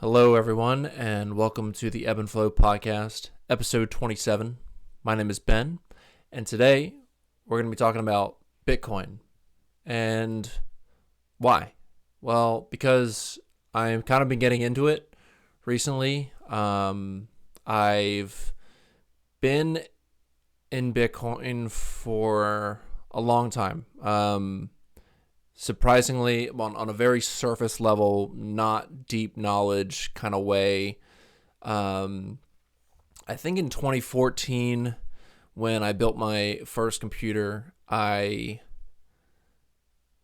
Hello, everyone, and welcome to the Ebbenflow podcast, episode 27. My name is Ben, and today we're going to be talking about Bitcoin. And why? Well, because I've kind of been getting into it recently. I've been in Bitcoin for a long time. Surprisingly, on a very surface level, not deep knowledge kind of way. I think in 2014, when I built my first computer, I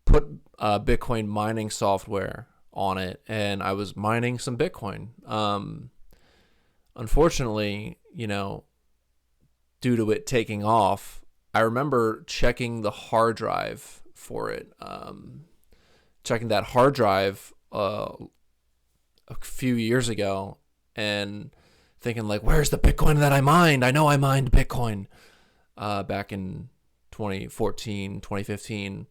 put Bitcoin mining software on it, and I was mining some Bitcoin. Unfortunately, due to it taking off, I remember checking the hard drive for it. Checking that hard drive a few years ago and thinking like, where's the Bitcoin that I mined? I know I mined Bitcoin back in 2014, 2015.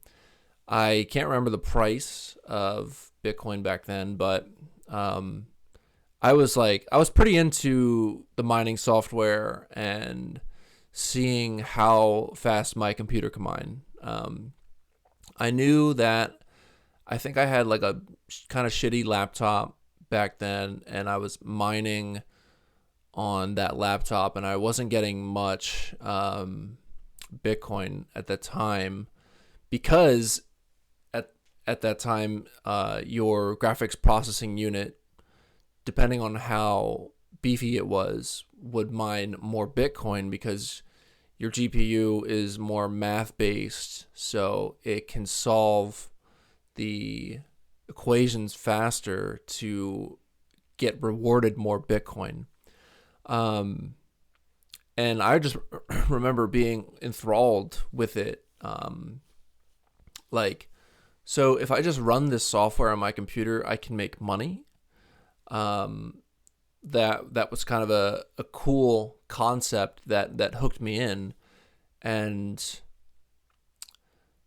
I can't remember the price of Bitcoin back then, but I was pretty into the mining software and seeing how fast my computer could mine. I knew that I think I had like a kind of shitty laptop back then, and I was mining on that laptop, and I wasn't getting much Bitcoin at that time because at that time your graphics processing unit, depending on how beefy it was, would mine more Bitcoin because your GPU is more math based, so it can solve the equations faster to get rewarded more Bitcoin. And I just remember being enthralled with it. So if I just run this software on my computer, I can make money. That was kind of a cool concept that hooked me in. And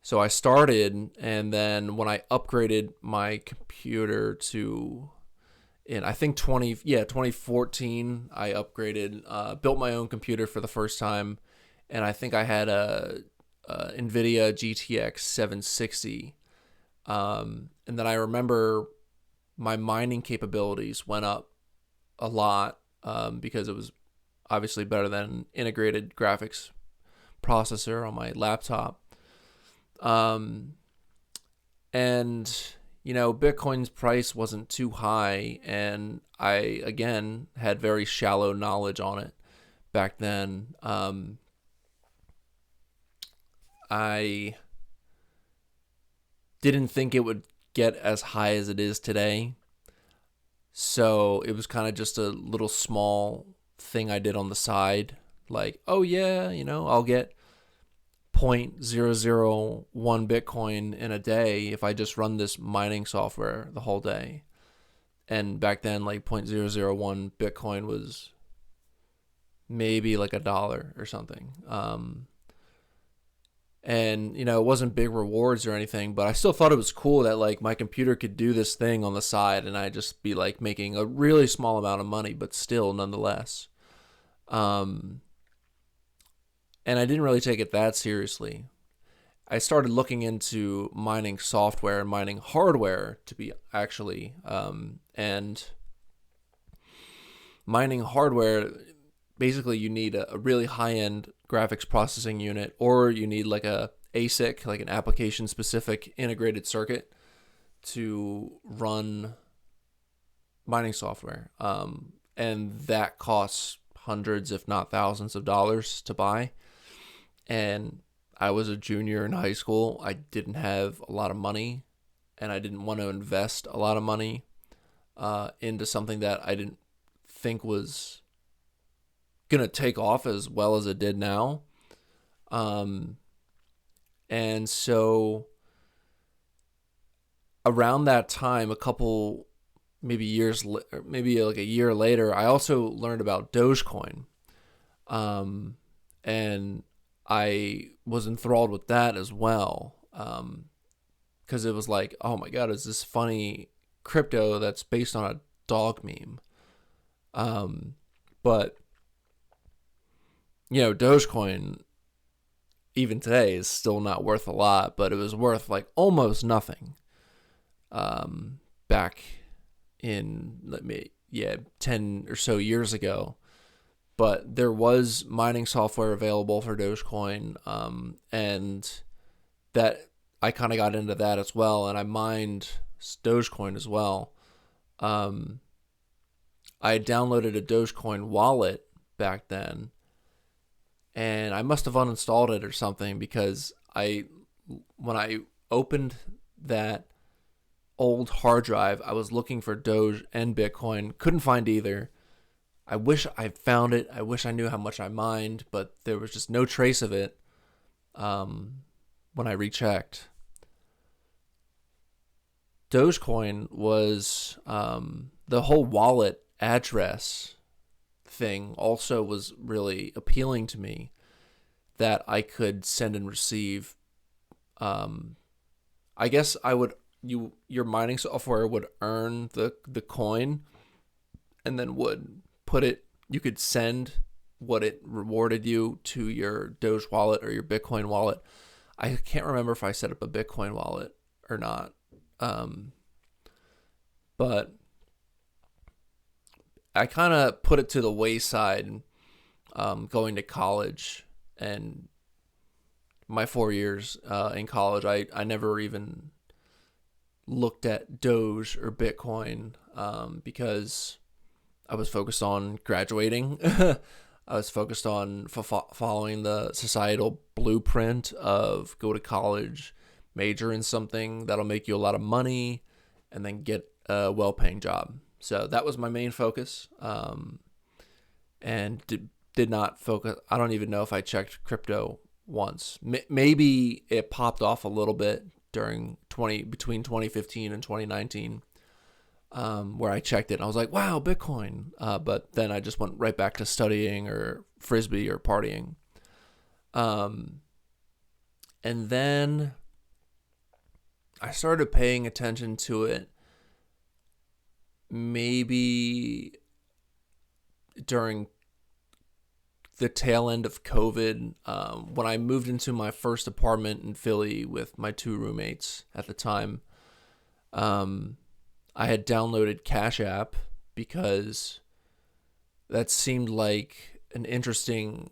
so I started, and then when I upgraded my computer to, in I think 2014, I upgraded, built my own computer for the first time, and I think I had a NVIDIA GTX 760, and then I remember my mining capabilities went up a lot because it was obviously better than integrated graphics processor on my laptop. Bitcoin's price wasn't too high, and I again had very shallow knowledge on it back then. I didn't think it would get as high as it is today, so it was kind of just a little small thing I did on the side, like, oh yeah, I'll get 0.001 Bitcoin in a day if I just run this mining software the whole day. And back then, like 0.001 Bitcoin was maybe like $1 or something. And it wasn't big rewards or anything, but I still thought it was cool that like my computer could do this thing on the side, and I'd just be like making a really small amount of money, but still nonetheless. And I didn't really take it that seriously. I started looking into mining software and mining hardware to be actually, and mining hardware, basically you need a really high-end graphics processing unit, or you need like a ASIC, like an application-specific integrated circuit to run mining software. And that costs hundreds, if not thousands of dollars to buy. And I was a junior in high school. I didn't have a lot of money, and I didn't want to invest a lot of money into something that I didn't think was going to take off as well as it did now. And so around that time, a couple maybe years, maybe like a year later, I also learned about Dogecoin. And I was enthralled with that as well, because it was like, oh my god, is this funny crypto that's based on dog meme. But Dogecoin even today is still not worth a lot, but it was worth like almost nothing back in 10 or so years ago. But there was mining software available for Dogecoin, and that I kind of got into that as well, and I mined Dogecoin as well. I downloaded a Dogecoin wallet back then, and I must have uninstalled it or something, because when I opened that old hard drive, I was looking for Doge and Bitcoin, couldn't find either. I wish I found it. I wish I knew how much I mined, but there was just no trace of it when I rechecked. Dogecoin was the whole wallet address thing also was really appealing to me, that I could send and receive. I guess your mining software would earn the coin, and then would you could send what it rewarded you to your Doge wallet or your Bitcoin wallet. I can't remember if I set up a Bitcoin wallet or not. But I kind of put it to the wayside going to college, and my 4 years in college, I never even looked at Doge or Bitcoin because I was focused on graduating. I was focused on following the societal blueprint of go to college, major in something that'll make you a lot of money, and then get a well-paying job. So that was my main focus, and did not focus. I don't even know if I checked crypto once. Maybe it popped off a little bit between 2015 and 2019, where I checked it and I was like, wow, Bitcoin. But then I just went right back to studying or Frisbee or partying. And then I started paying attention to it maybe during the tail end of COVID, when I moved into my first apartment in Philly with my two roommates at the time. I had downloaded Cash App because that seemed like an interesting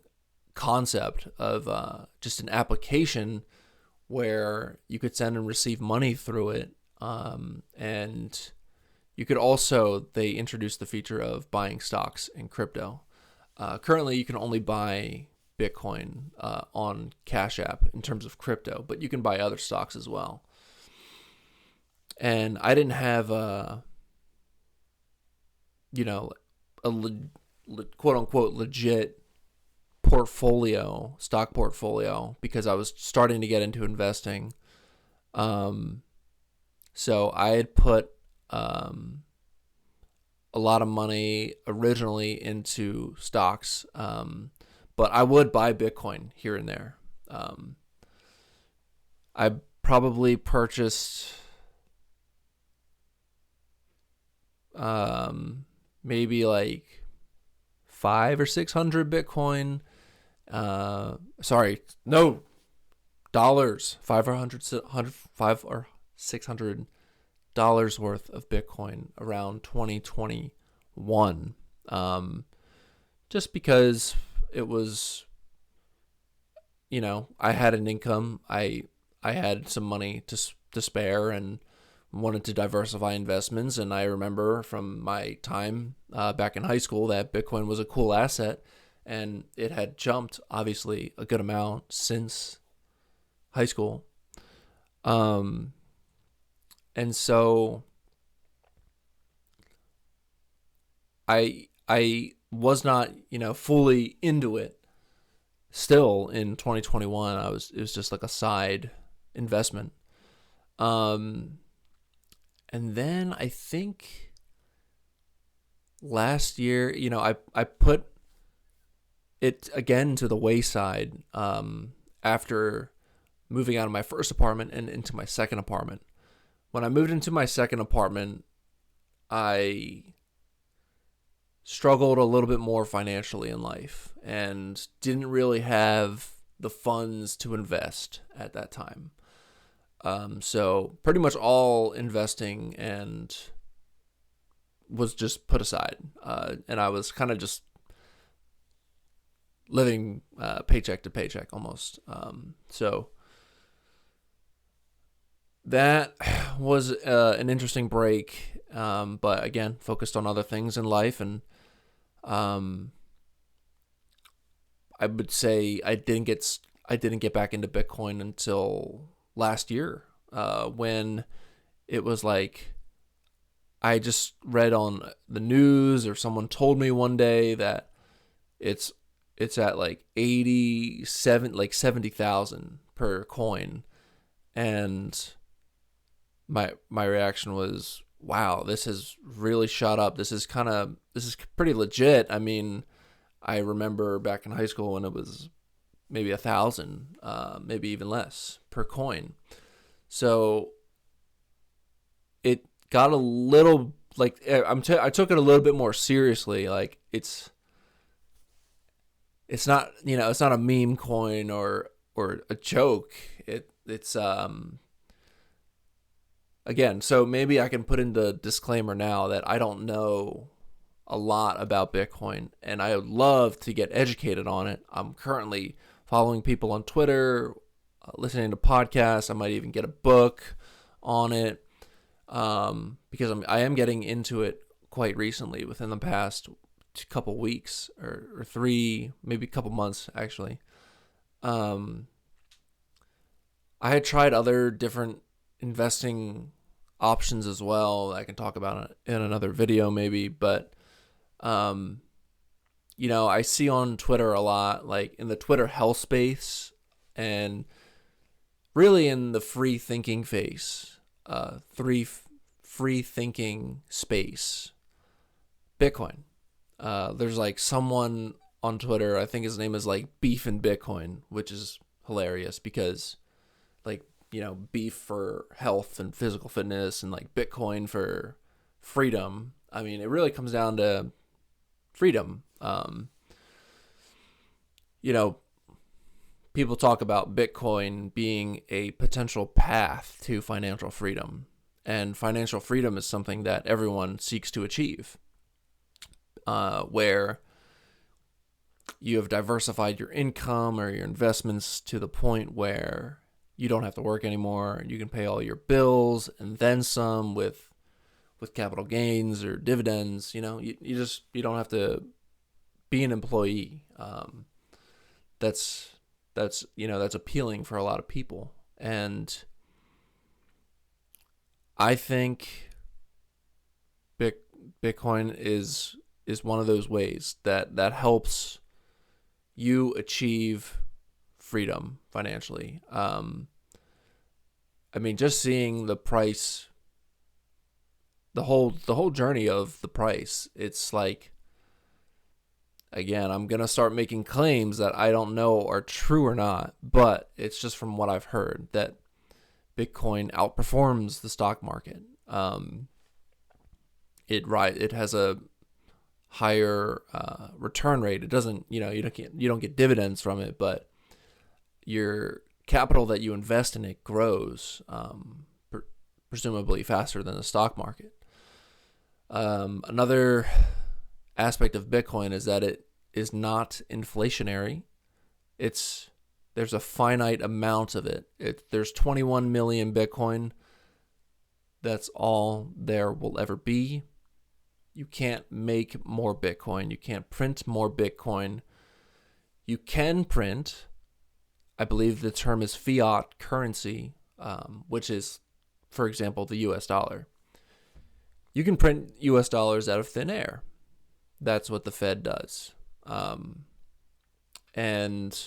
concept of just an application where you could send and receive money through it. And you could also, they introduced the feature of buying stocks in crypto. Currently, you can only buy Bitcoin on Cash App in terms of crypto, but you can buy other stocks as well. And I didn't have a quote unquote legit stock portfolio, because I was starting to get into investing. So I had put a lot of money originally into stocks, but I would buy Bitcoin here and there. I probably purchased maybe like 500 or 600 Bitcoin. Dollars. $500 or $600 worth of Bitcoin around 2021. Just because it was, I had an income. I had some money to spare and wanted to diversify investments. And I remember from my time back in high school that Bitcoin was a cool asset, and it had jumped obviously a good amount since high school. And so I was not, fully into it still in 2021. It was just like a side investment. And then I think last year, I put it again to the wayside after moving out of my first apartment and into my second apartment. When I moved into my second apartment, I struggled a little bit more financially in life and didn't really have the funds to invest at that time. So pretty much all investing and was just put aside. And I was kind of just living paycheck to paycheck almost. So that was an interesting break, but again, focused on other things in life. And I would say I didn't get back into Bitcoin until last year, when it was like I just read on the news or someone told me one day that it's at like 70,000 per coin, and my reaction was, wow, this has really shot up. This is pretty legit. I mean, I remember back in high school when it was maybe 1,000, maybe even less per coin. So it got a little like I took it a little bit more seriously. Like it's not, it's not a meme coin or a joke. It's again, so maybe I can put in the disclaimer now that I don't know a lot about Bitcoin, and I would love to get educated on it. I'm currently following people on Twitter, listening to podcasts. I might even get a book on it, because I am getting into it quite recently, within the past couple weeks or 3, maybe a couple months actually. I had tried other different investing options as well. I can talk about it in another video maybe, but I see on Twitter a lot, like in the Twitter health space and really in the free thinking free thinking space, Bitcoin. There's like someone on Twitter, I think his name is like Beef and Bitcoin, which is hilarious because like, beef for health and physical fitness and like Bitcoin for freedom. I mean, it really comes down to freedom. People talk about Bitcoin being a potential path to financial freedom, and financial freedom is something that everyone seeks to achieve, where you have diversified your income or your investments to the point where you don't have to work anymore. You can pay all your bills and then some with capital gains or dividends. You don't have to be an employee. That's appealing for a lot of people. And I think Bitcoin is one of those ways that helps you achieve freedom financially. Just seeing the price, the whole journey of the price, it's like, again, I'm going to start making claims that I don't know are true or not, but it's just from what I've heard that Bitcoin outperforms the stock market. It has a higher return rate. It doesn't, you don't get dividends from it, but your capital that you invest in it grows, presumably faster than the stock market. Another aspect of Bitcoin is that it is not inflationary. There's a finite amount of it. There's 21 million Bitcoin. That's all there will ever be. You can't make more Bitcoin. You can't print more Bitcoin. You can print, I believe the term is fiat currency, which is, for example, the US dollar. You can print US dollars out of thin air. That's what the Fed does. And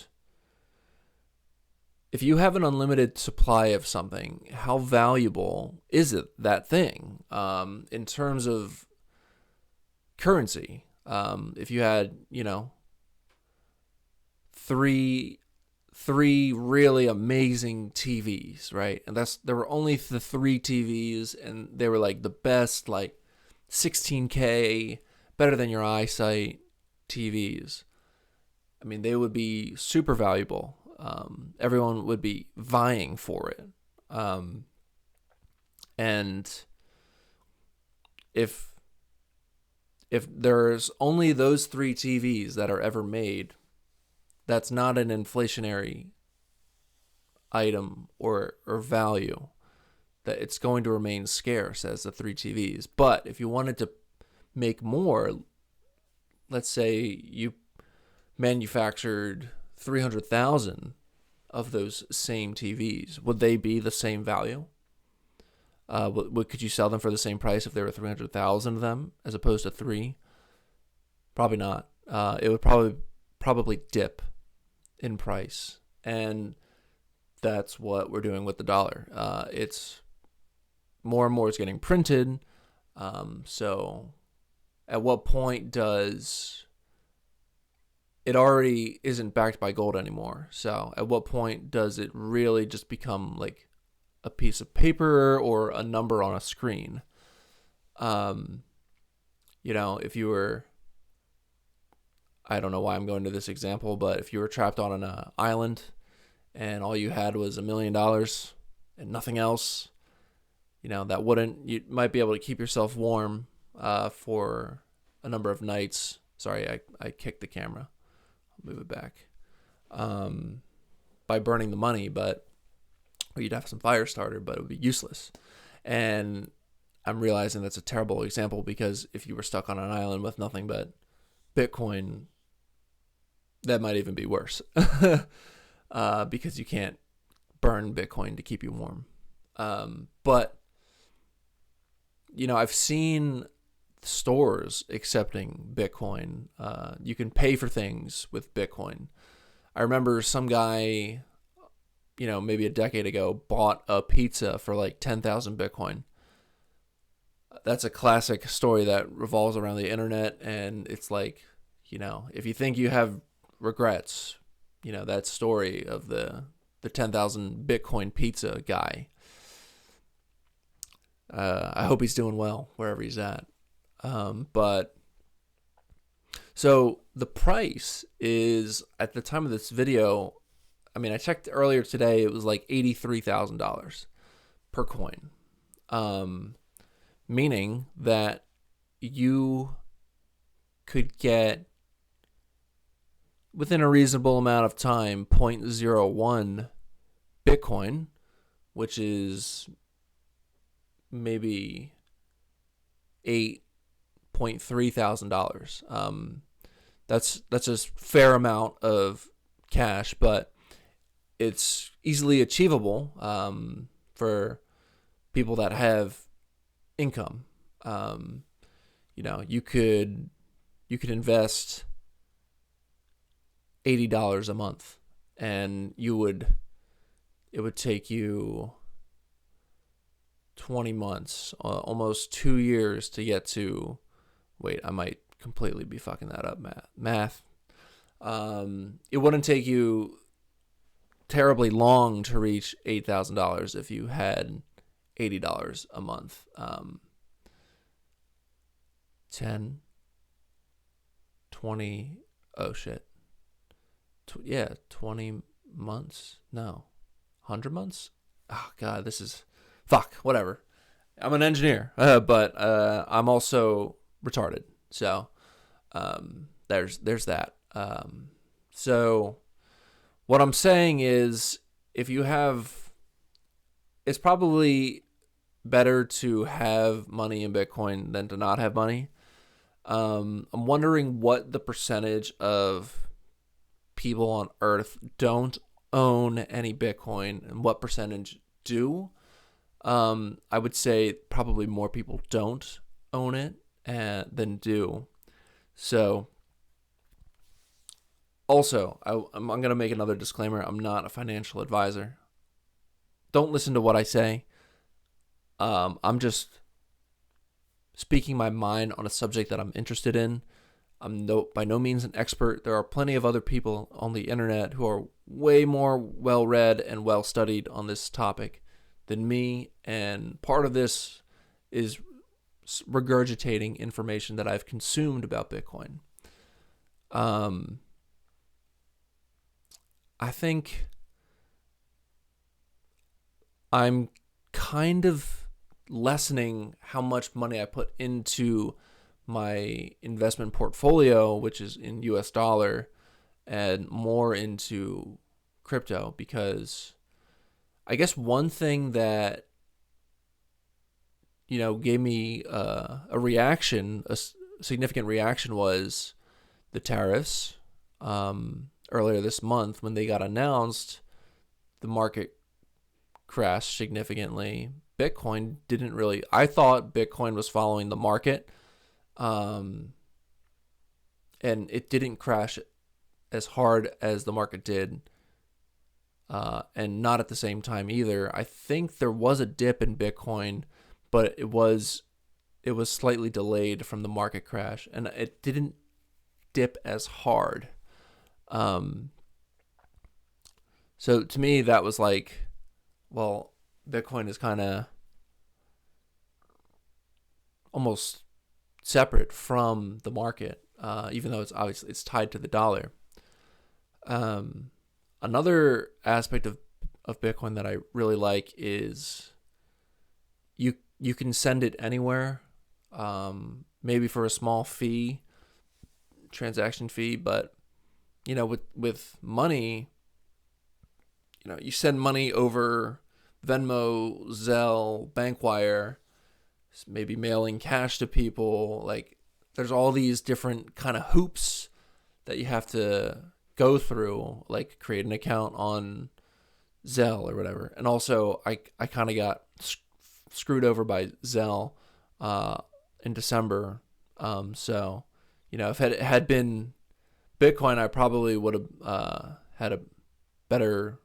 if you have an unlimited supply of something, how valuable is that thing in terms of currency? If you had, three really amazing TVs, right? And there were only the 3 TVs, and they were like the best, like 16K better than your eyesight TVs. I mean, they would be super valuable. Everyone would be vying for it. And if there's only those 3 TVs that are ever made, that's not an inflationary item or value. That it's going to remain scarce as the 3 TVs. But if you wanted to make more, let's say you manufactured 300,000 of those same TVs, would they be the same value? Could you sell them for the same price if there were 300,000 of them as opposed to 3? Probably not. It would probably dip in price, and that's what we're doing with the dollar. It's more and more is getting printed. So at what point does it already isn't backed by gold anymore? So at what point does it really just become like a piece of paper or a number on a screen? If you were, I don't know why I'm going to this example, but if you were trapped on an island and all you had was $1 million and nothing else, you might be able to keep yourself warm for a number of nights. Sorry, I kicked the camera. I'll move it back. By burning the money, or you'd have some fire starter, but it would be useless. And I'm realizing that's a terrible example, because if you were stuck on an island with nothing but Bitcoin, that might even be worse. Because you can't burn Bitcoin to keep you warm. But I've seen stores accepting Bitcoin. You can pay for things with Bitcoin. I remember some guy, maybe a decade ago, bought a pizza for like 10,000 Bitcoin. That's a classic story that revolves around the internet, and it's like, if you think you have regrets, that story of the 10,000 Bitcoin pizza guy. I hope he's doing well wherever he's at. But so the price is, at the time of this video, I checked earlier today, it was like $83,000 per coin. Meaning that you could get, within a reasonable amount of time, 0.01 Bitcoin, which is maybe $8,300. That's a fair amount of cash, but it's easily achievable for people that have income. You could invest $80 a month, and it would take you 20 months, almost 2 years to get to, wait, I might completely be fucking that up, math. It wouldn't take you terribly long to reach $8,000 if you had $80 a month. 10, 20, oh shit. 20 months? No. 100 months? Oh god, this is, fuck, whatever. I'm an engineer, but I'm also retarded. So there's that. So what I'm saying is, if you have, it's probably better to have money in Bitcoin than to not have money. I'm wondering what the percentage of people on Earth don't own any Bitcoin and what percentage do. I would say probably more people don't own it than do. So, also, I'm going to make another disclaimer. I'm not a financial advisor. Don't listen to what I say. I'm just speaking my mind on a subject that I'm interested in. I'm by no means an expert. There are plenty of other people on the internet who are way more well-read and well-studied on this topic than me, and part of this is regurgitating information that I've consumed about Bitcoin. I think I'm kind of lessening how much money I put into my investment portfolio, which is in US dollar, and more into crypto, because I guess one thing that gave me a reaction, a significant reaction, was the tariffs. Earlier this month, when they got announced, the market crashed significantly. Bitcoin didn't really. I thought Bitcoin was following the market, and it didn't crash as hard as the market did, and not at the same time either. I think there was a dip in Bitcoin, but it was slightly delayed from the market crash, and it didn't dip as hard. So to me, that was like, well, Bitcoin is kind of almost separate from the market, even though it's tied to the dollar. Another aspect of Bitcoin that I really like is you can send it anywhere, maybe for a small fee, transaction fee, but with money, you send money over Venmo, Zelle, Bankwire, maybe mailing cash to people. Like, there's all these different kind of hoops that you have to go through, like create an account on Zelle or whatever. And also, I kind of got screwed over by Zelle in December. So, if it had been Bitcoin, I probably would have had a better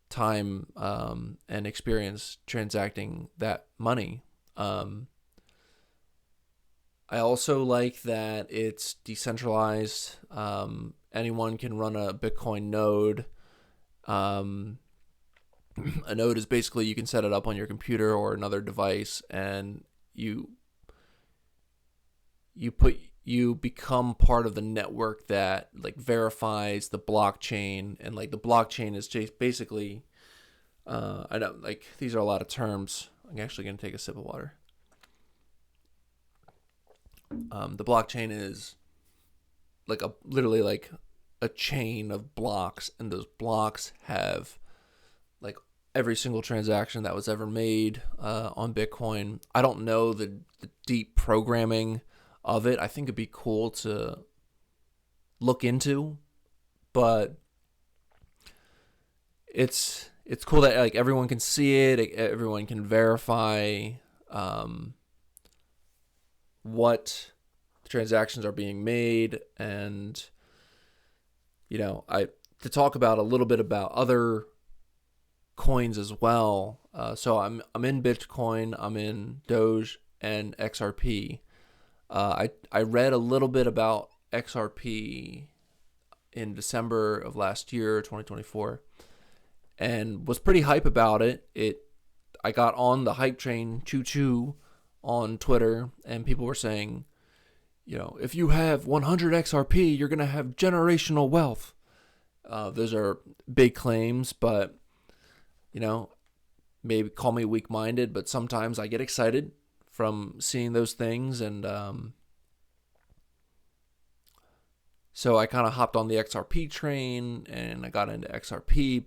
time and experience transacting that money. I also like that it's decentralized. Anyone can run a Bitcoin node. A node is basically, you can set it up on your computer or another device, and you become part of the network that like verifies the blockchain. And like the blockchain is basically, I know, like, these are a lot of terms. I'm actually going to take a sip of water. The blockchain is literally like a chain of blocks, and those blocks have like every single transaction that was ever made on Bitcoin. I don't know the deep programming of it. I think it'd be cool to look into, but it's cool that like everyone can see it, everyone can verify what transactions are being made. And to talk about a little bit about other coins as well. So I'm in Bitcoin, I'm in Doge and XRP. I read a little bit about XRP in December of last year, 2024, and was pretty hype about it. I got on the hype train, choo-choo, on Twitter, and people were saying, if you have 100 XRP, you're going to have generational wealth. Those are big claims, but, maybe call me weak-minded, but sometimes I get excited from seeing those things. And so I kind of hopped on the XRP train, and I got into XRP,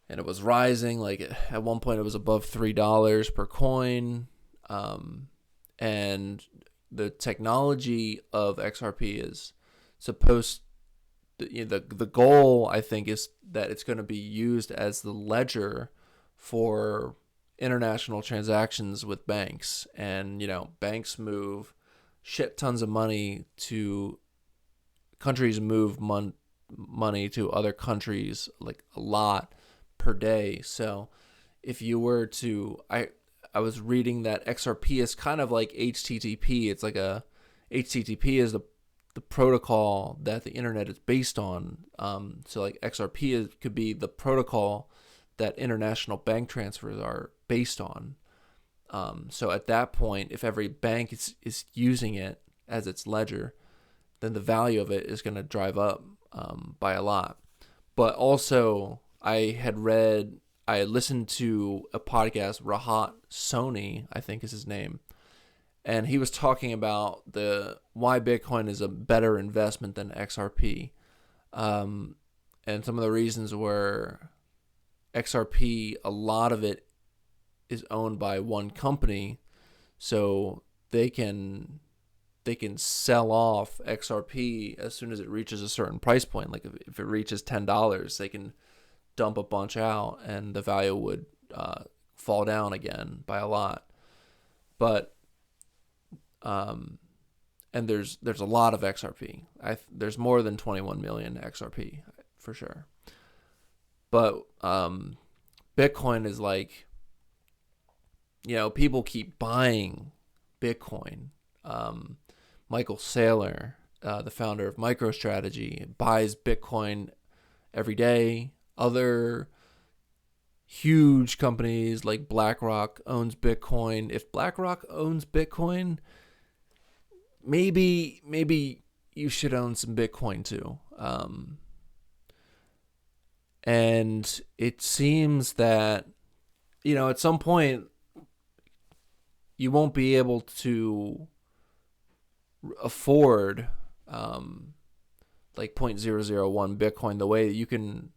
and it was rising. Like, at one point it was above $3 per coin. And the technology of XRP is supposed to, the goal, I think, is that it's going to be used as the ledger for international transactions with banks. And, banks move shit tons of money to countries, move money to other countries, like a lot per day. So if you were to, I was reading that XRP is kind of like HTTP. It's like HTTP is the protocol that the internet is based on. So like XRP could be the protocol that international bank transfers are based on. So at that point, if every bank is using it as its ledger, then the value of it is going to drive up by a lot. But also, I had listened to a podcast, Rahat Soni, I think is his name, and he was talking about why Bitcoin is a better investment than XRP. And some of the reasons were XRP, a lot of it is owned by one company, so they can sell off XRP as soon as it reaches a certain price point. Like if it reaches $10, they can dump a bunch out, and the value would fall down again by a lot. But and there's a lot of XRP. There's more than 21 million XRP for sure. But Bitcoin is like, people keep buying Bitcoin. Michael Saylor, the founder of MicroStrategy, buys Bitcoin every day. Other huge companies like BlackRock owns Bitcoin. If BlackRock owns Bitcoin, maybe you should own some Bitcoin too. And it seems that, at some point you won't be able to afford like 0.001 Bitcoin the way that you can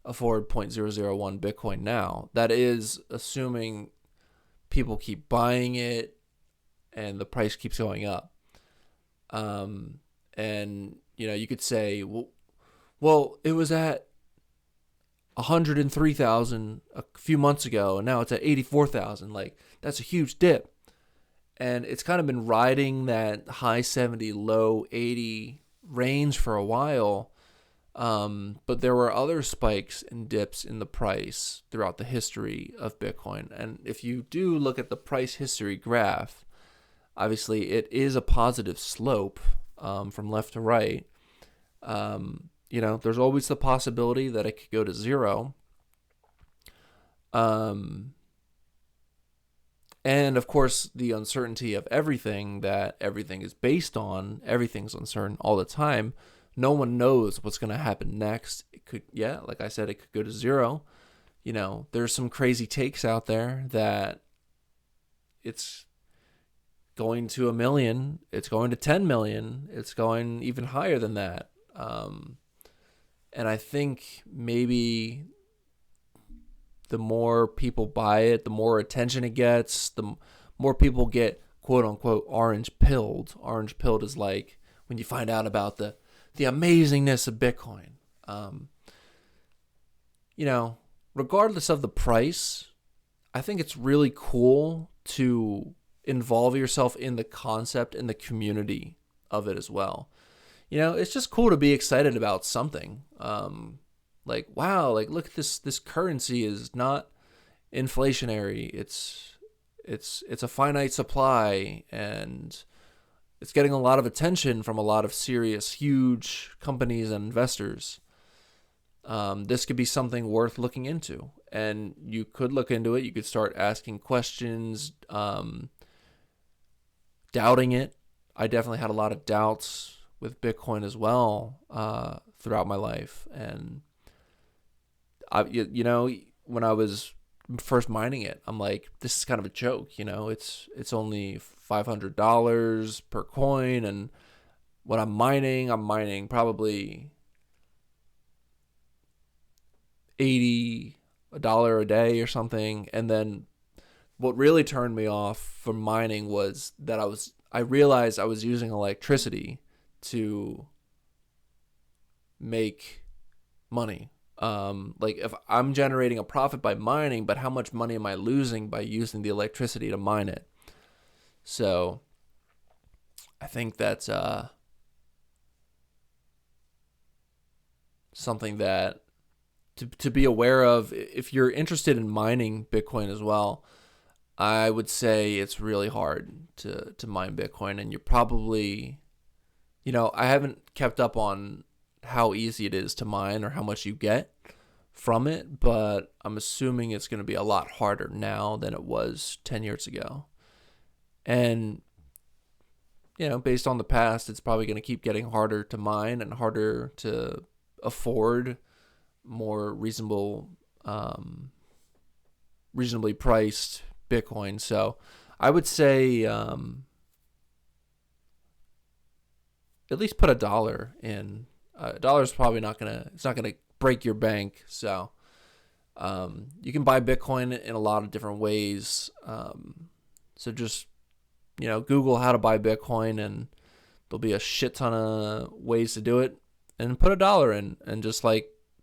afford 0.001 Bitcoin now. That is assuming people keep buying it and the price keeps going up. And you could say, well, it was at 103,000 a few months ago, and now it's at 84,000. Like, that's a huge dip. And it's kind of been riding that high 70, low 80 range for a while. But there were other spikes and dips in the price throughout the history of Bitcoin. And if you do look at the price history graph, obviously it is a positive slope from left to right. There's always the possibility that it could go to zero. And of course, the uncertainty of everything that everything is based on, everything's uncertain all the time. No one knows what's going to happen next. It could, like I said, it could go to zero. There's some crazy takes out there that it's going to 1 million, it's going to 10 million, it's going even higher than that. And I think maybe the more people buy it, the more attention it gets, the more people get quote unquote orange pilled. Orange pilled is like when you find out about the amazingness of Bitcoin. Regardless of the price, I think it's really cool to involve yourself in the concept and the community of it as well. It's just cool to be excited about something. Like, wow, like look at this currency is not inflationary. It's a finite supply, and it's getting a lot of attention from a lot of serious, huge companies and investors. This could be something worth looking into, and you could look into it. You could start asking questions, doubting it. I definitely had a lot of doubts with Bitcoin as well throughout my life, and when I was first mining it, I'm like, this is kind of a joke. It's only $500 per coin, and when I'm mining probably $80 a day or something. And then what really turned me off from mining was that I realized I was using electricity to make money. Like if I'm generating a profit by mining, but how much money am I losing by using the electricity to mine it? So I think that's something that to be aware of. If you're interested in mining Bitcoin as well, I would say it's really hard to mine Bitcoin, and you're probably, I haven't kept up on how easy it is to mine or how much you get, from it, but I'm assuming it's going to be a lot harder now than it was 10 years ago. And, based on the past, it's probably going to keep getting harder to mine and harder to afford more reasonably priced Bitcoin. So I would say at least put $1 in. $1 is probably it's not gonna break your bank. So you can buy Bitcoin in a lot of different ways. So just Google how to buy Bitcoin, and there'll be a shit ton of ways to do it. And put $1 in, and just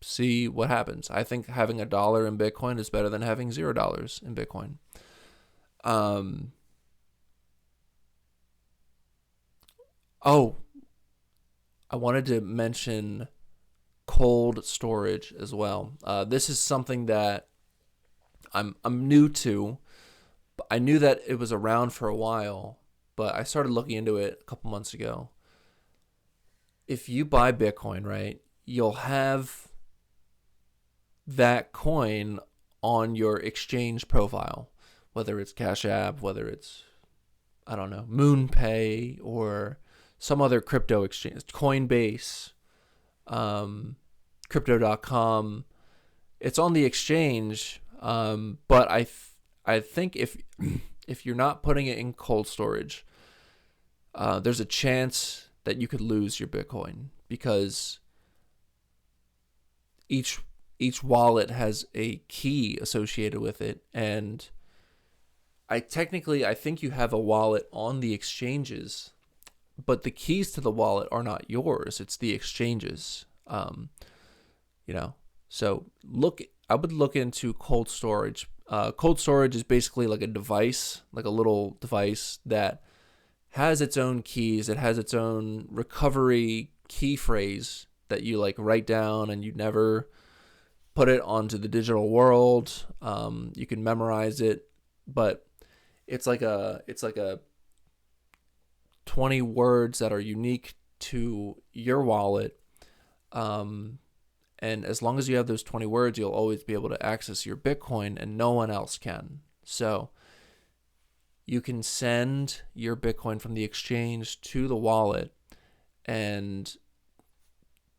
see what happens. I think having $1 in Bitcoin is better than having $0 in Bitcoin. Oh, I wanted to mention cold storage as well. This is something that I'm new to. I knew that it was around for a while, but I started looking into it a couple months ago. If you buy Bitcoin, right, you'll have that coin on your exchange profile, whether it's Cash App, whether it's, I don't know, MoonPay, or some other crypto exchange, Coinbase, crypto.com. It's on the exchange, but I think if you're not putting it in cold storage, there's a chance that you could lose your Bitcoin, because each wallet has a key associated with it, and I think you have a wallet on the exchanges, but the keys to the wallet are not yours. It's the exchanges. So I would look into cold storage. Cold storage is basically like a device, like a little device that has its own keys. It has its own recovery key phrase that you write down, and you never put it onto the digital world. You can memorize it, but it's like a 20 words that are unique to your wallet. And as long as you have those 20 words, you'll always be able to access your Bitcoin, and no one else can. So you can send your Bitcoin from the exchange to the wallet, and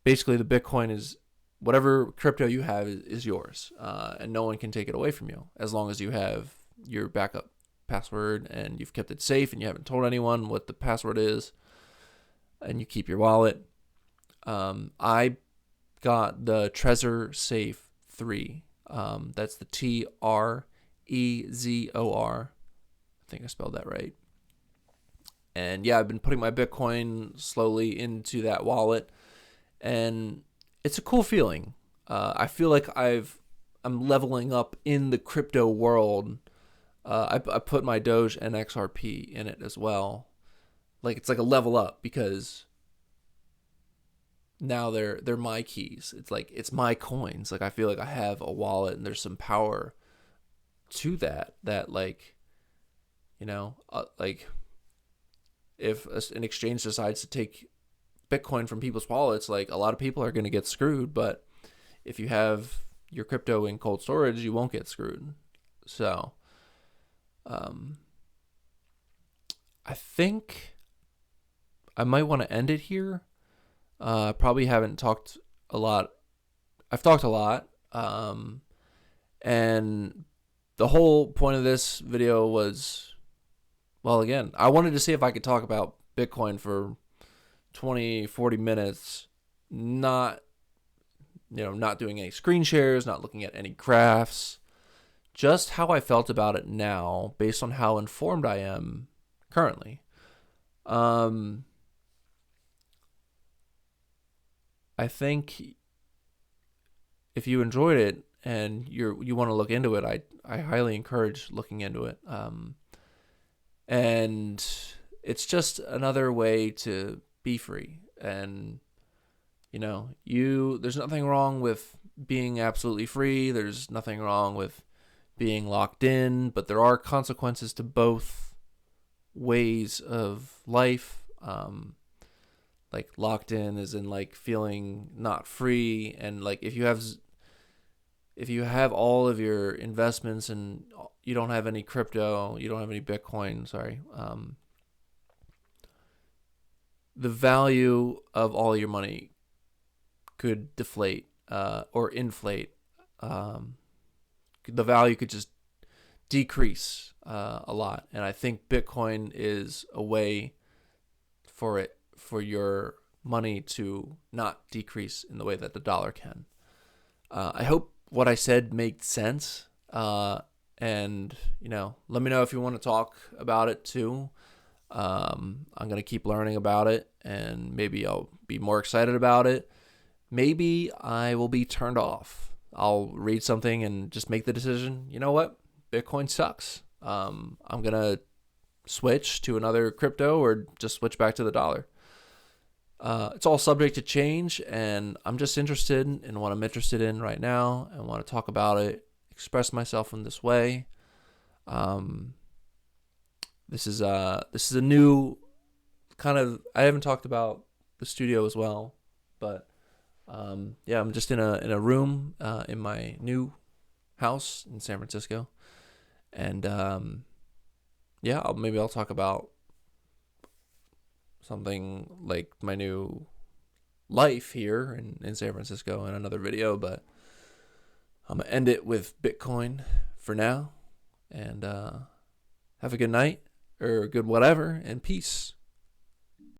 basically the Bitcoin is whatever crypto you have is yours, and no one can take it away from you as long as you have your backup password and you've kept it safe and you haven't told anyone what the password is, and you keep your wallet. I got the Trezor Safe 3. That's the Trezor. I think I spelled that right. And yeah, I've been putting my Bitcoin slowly into that wallet, and it's a cool feeling. I feel like I'm leveling up in the crypto world. I put my Doge and XRP in it as well. It's like a level up, because now they're my keys. It's my coins. I feel like I have a wallet, and there's some power to that if an exchange decides to take Bitcoin from people's wallets, a lot of people are going to get screwed, but if you have your crypto in cold storage, you won't get screwed. So I think I might want to end it here. Probably haven't talked a lot. I've talked a lot. And the whole point of this video was, well, again, I wanted to see if I could talk about Bitcoin for 20, 40 minutes, not doing any screen shares, not looking at any graphs, just how I felt about it now based on how informed I am currently. I think if you enjoyed it and you want to look into it, I highly encourage looking into it. And it's just another way to be free. And there's nothing wrong with being absolutely free. There's nothing wrong with being locked in, but there are consequences to both ways of life. Locked in is in feeling not free, and if you have if you have all of your investments and you don't have any crypto, you don't have any Bitcoin, sorry, the value of all your money could deflate or inflate. The value could just decrease a lot. And I think Bitcoin is a way for your money to not decrease in the way that the dollar can. I hope what I said made sense. And let me know if you want to talk about it too. I'm gonna keep learning about it, and maybe I'll be more excited about it. Maybe I will be turned off. I'll read something and just make the decision. You know what? Bitcoin sucks. I'm gonna switch to another crypto or just switch back to the dollar. It's all subject to change, and I'm just interested in what I'm interested in right now and want to talk about it, express myself in this way. This is a new kind of. I haven't talked about the studio as well, but yeah, I'm just in a room in my new house in San Francisco, and yeah, maybe I'll talk about something like my new life here in San Francisco in another video, but I'm gonna end it with Bitcoin for now, and have a good night or good whatever, and peace.